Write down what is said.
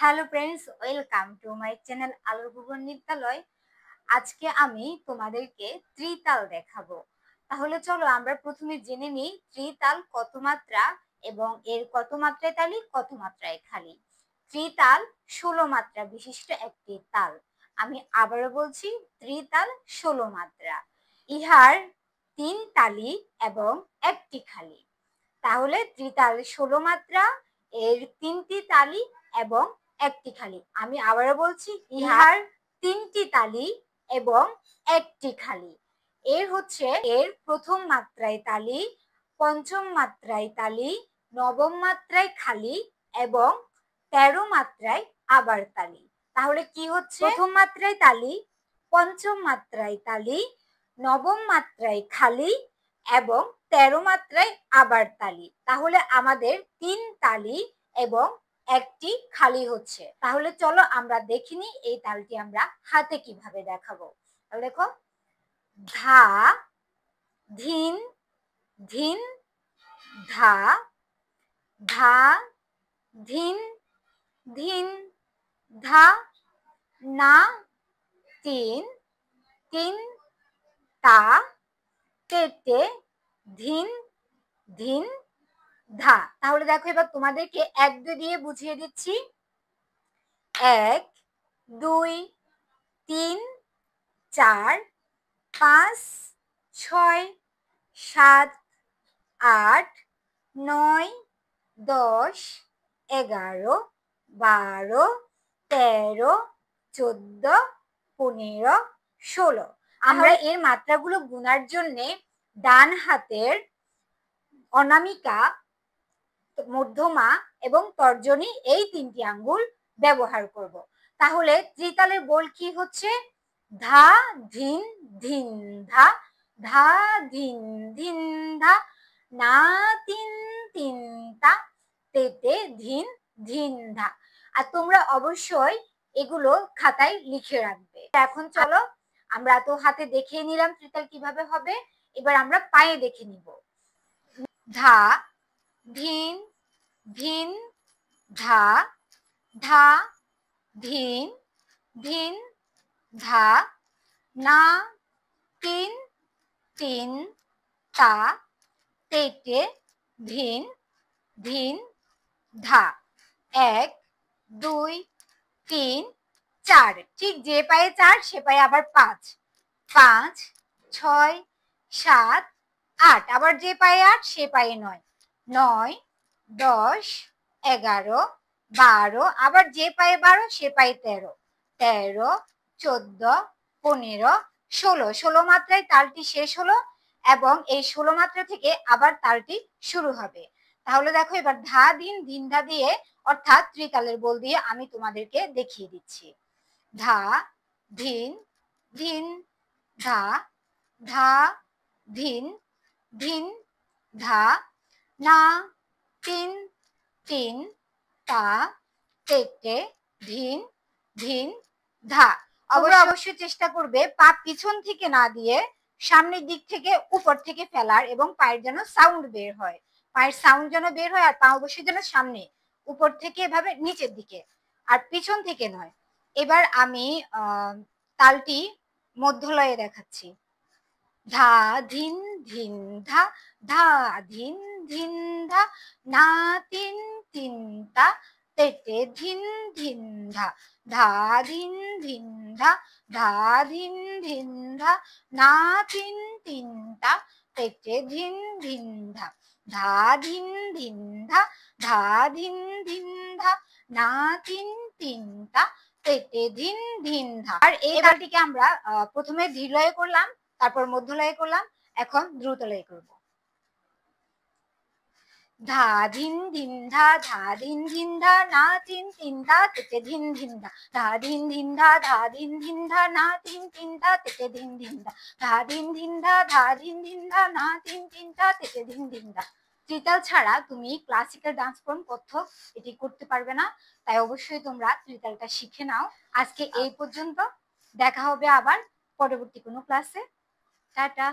Hello friends, welcome to my channel আলোর ভুবন বিদ্যালয়। আজকে আমি তোমাদেরকে ত্রিতাল দেখাবো। তাহলে চলো আমরা প্রথমে জেনে নিই ত্রিতাল কত মাত্রা এবং এর কত মাত্রায় তালি কত মাত্রায় খালি। ত্রিতাল 16 মাত্রা বিশিষ্ট একটি তাল। আমি আবারও বলছি, ত্রিতাল 16 মাত্রা। ইহার 3 তালি এবং একটি খালি। তাহলে ত্রিতাল 16 মাত্রা, এর 3টি তালি এবং একটি খালি। আমি আবারও বলছি, ইহার 3টি তালি এবং একটি খালি। এর প্রথম মাত্রায় তালি, পঞ্চম মাত্রায় তালি, নবম মাত্রায় খালি এবং 13 মাত্রায় আবার তালি। তাহলে কি হচ্ছে? প্রথম মাত্রায় তালি, পঞ্চম মাত্রায় তালি, নবম মাত্রায় খালি এবং 13 মাত্রায় আবার তালি। তাহলে আমাদের 3 তালি এবং একটি খালি হচ্ছে। তাহলে চলো আমরা দেখিনি এই তালটি আমরা হাতে কিভাবে দেখাবো। তাহলে দেখো, ধা, ধিন, ধিন, ধা, ধা, ধিন, ধিন, ধা, না, তিন, তিন, তা, তেতে, ধিন, ধিন, ধা। তাহলে দেখো, এবার তোমাদেরকে 1 2 দিয়ে বুঝিয়ে দিচ্ছি। 1 2 3 4 5 6 7 8 9 10 11 12 13 14 15 16। আমরা এর মাত্রাগুলো গুনার জন্য ডান হাতের অনামিকা, মধ্যমা এবং তর্জনী এই 3টি আঙ্গুল ব্যবহার করব। তাহলে ত্রিতালের বোল কি হচ্ছে? ধা, ধিন, ধিন, ধা, ধা, ধিন, ধিন, ধা, না, তিন, তিন, তা, তেতে, ধিন, ধিন, ধা। আর তোমরা অবশ্যই এগুলো খাতায় লিখে রাখবে। এখন চলো আমরা তো হাতে দেখিয়ে নিলাম ত্রিতাল কিভাবে হবে, এবার আমরা পায়ে দেখে নিব। ধা, ধিন, ধিন, ধা, ধা, ধিন, ধিন, ধা, না, তিন, তিন, তা, তেতে, ধিন, ধিন, ধা। 1 2 3 4। ঠিক যে পায়ে 4 সে পায়ে আবার 5 5 6 7 8। আবার যে পায়ে 8 সে পায়ে 9 9 10 11 12। আবার যে পায়ে 12 সে পায়ে 13 13 14 15 16। 16 মাত্রায় তালটি শেষ হলো এবং এই 16 মাত্রা থেকে আবার তালটি শুরু হবে। তাহলে দেখো, এবার ধা, দিন, ধিন, ধা দিয়ে অর্থাৎ ত্রিতালের বোল দিয়ে আমি তোমাদেরকে দেখিয়ে দিচ্ছি। ধা, ধিন, ধিন, ধা, ধা, ধিন, ধিন, ধা, না, তিন, তিন, তা, তেতে, ধিন, ধিন, ধা। অবশ্যই চেষ্টা করবে পা পিছন থেকে না দিয়ে সামনের দিক থেকে উপর থেকে ফেলার এবং পায়ের যেন সাউন্ড বের হয়, পায়ের সাউন্ড যেন বের হয়। আর পা অবশ্যই যেন সামনে, উপর থেকে এভাবে নিচের দিকে, আর পিছন থেকে নয়। এবার আমি তালটি মধ্যলয়ে দেখাচ্ছি। ধা, ধিন, ধিন, ধা, ধা, ধিন, ধিন, ধা, না, তিন, তিন, তা, তেতে, ধিন, ধিন, ধা, ধা, ধিন, ধিন, ধা, ধা, ধিন, ধিন, ধা, না, তিন, তিন, তা, তেতে, ধিন, ধিন, ধা, ধা, ধিন, ধিন, ধা, ধা, ধিন, ধিন, ধা, না, তিন, তিন, তা, তেতে, ধিন, ধিন, ধা। আর এই তালটিকে আমরা প্রথমে ধীর লয়ে করলাম, তারপর মধ্যলয়ে করলাম, এখন দ্রুত লয়ে করব। ধা, ধিন, ধিন, ধা, ধা, ধিন, ধিন, ধা, না, তিন, তিন, তা, তেতে, ধিন, ধিন, ধা, ধা, ধিন, ধিন, ধা, ধা, ধিন, ধিন, ধা, না, তিন, তিন, তা, তেতে, ধিন, ধিন, ধা, ধা, ধিন, ধিন, ধা, ধা, ধিন, ধিন, ধা, না, তিন, তিন, তা, তেতে, ধিন, ধিন, ধা। ত্রিতাল ছাড়া তুমি ক্লাসিক্যাল ডান্স ফর্ম কত্থক এটি করতে পারবে না, তাই অবশ্যই তোমরা ত্রিতালটা শিখে নাও। আজকে এই পর্যন্ত, দেখা হবে আবার পরবর্তী কোনো ক্লাসে। টাটা।